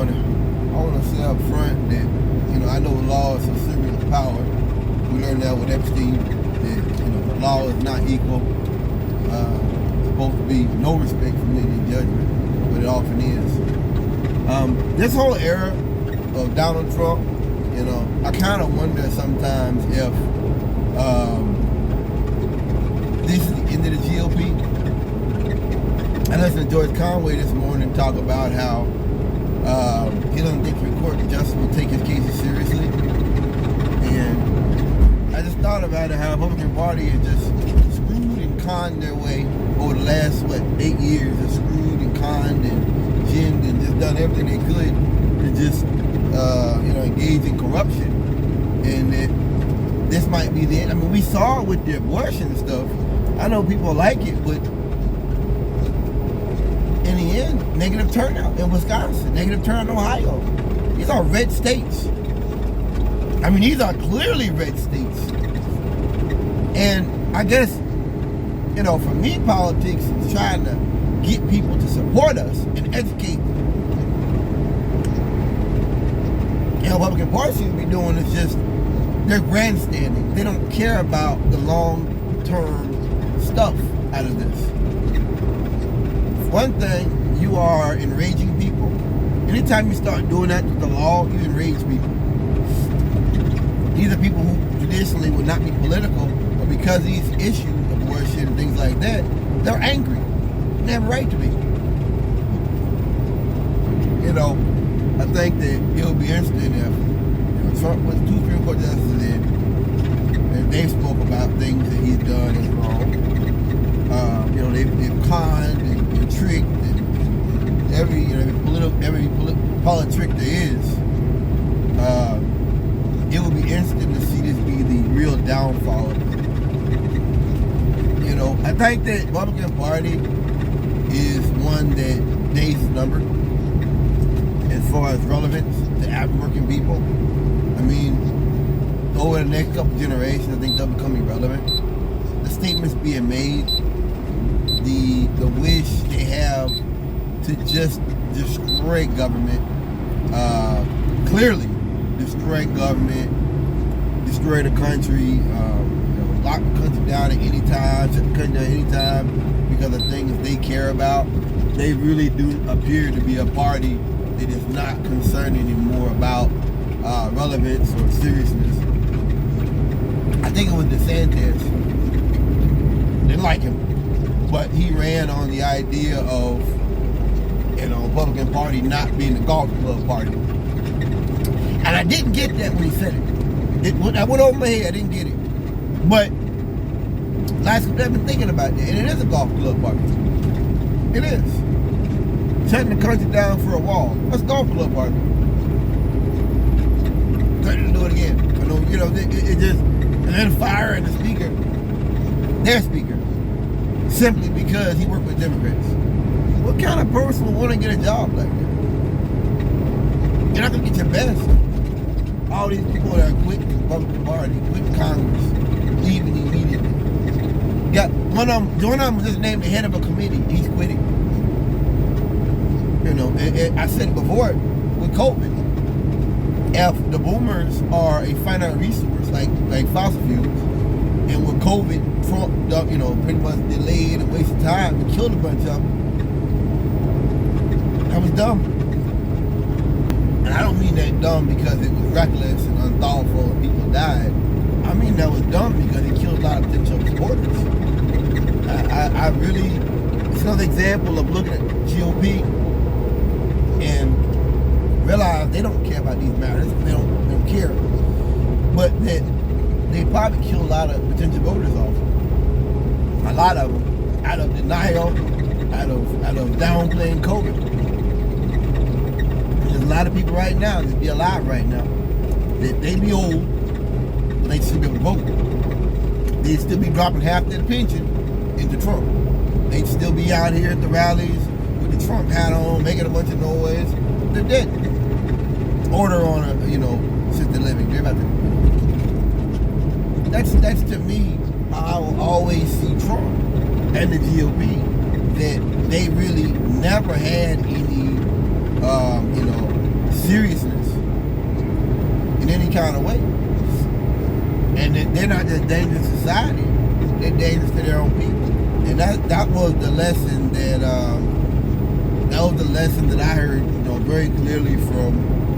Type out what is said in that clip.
morning. I want to say up front that, I know law is a servant of power. We learned that with Epstein, that, law is not equal. It's supposed to be no respect for any judgment, but it often is. This whole era of Donald Trump, I kind of wonder sometimes if this is the end of the GOP. I listened to George Conway this morning talk about how he doesn't think the court justice will take his cases seriously. And I just thought about it, how the Republican Party has just screwed and conned their way over the last, 8 years. They screwed and conned and ginned and just done everything they could to just, engage in corruption. And that this might be the end. I mean, we saw it with the abortion stuff. I know people like it, but in the end, negative turnout in Wisconsin, negative turnout in Ohio. These are red states. I mean, these are clearly red states. And I guess, for me, politics is trying to get people to support us and educate them. And the Republican Party seems to be doing is just, they're grandstanding. They don't care about the long-term stuff out of this. One thing, you are enraging people. Anytime you start doing that with the law, you enrage people. These are people who traditionally would not be political, but because of these issues, abortion and things like that, they're angry. They have a right to be. I think that it'll be interesting if Trump puts 2 Supreme Court justices in, and they spoke about things that he's done as wrong. They've conned and tricked and every political trick there is. It would be interesting to see this be the real downfall of it. I think that the Republican Party is one that days is numbered as far as relevance to African working people. I mean, over the next couple generations, I think they'll become irrelevant. The statements being made, the wish they have to just destroy government, clearly destroy government, destroy the country, lock the country down at any time, shut the country down at any time because of things they care about. They really do appear to be a party that is not concerned anymore about relevance or seriousness. I think it was DeSantis. Didn't like him, but he ran on the idea of Republican Party not being the golf club party. And I didn't get that when he said it. I went over my head, I didn't get it. But last week I've been thinking about that, and it is a golf club party. It is. Shutting the country down for a wall. That's a golf club party. Threatening to do it again. It just, and then firing the speaker, their speaker, simply because he worked with Democrats. What kind of person would want to get a job like that? You're not going to get your best. All these people that are quitting the Republican Party, quitting Congress, leaving immediately. Got one of them just named the head of a committee. He's quitting. I said it before with COVID. If the boomers are a finite resource like fossil fuels, and with COVID, Trump, pretty much delayed and wasted time and killed a bunch of them, that was dumb. And I don't mean that dumb because it was reckless and unthoughtful and people died. I mean that was dumb because it killed a lot of potential supporters. I really, it's another example of looking at GOP and realize they don't care about these matters. They don't care. But that they probably killed a lot of potential voters off. A lot of them out of denial, out of downplaying COVID. There's a lot of people right now that be alive right now. They be old, but they still be able to vote. They'd still be dropping half their pension into Trump. They'd still be out here at the rallies with the Trump hat on, making a bunch of noise. They're dead. Order on assisted living. They're about to. That's to me how I will always see Trump and the GOP, that they really never had any seriousness in any kind of way. And they're not just dangerous to society, they're dangerous to their own people. And that was the lesson that I heard, very clearly from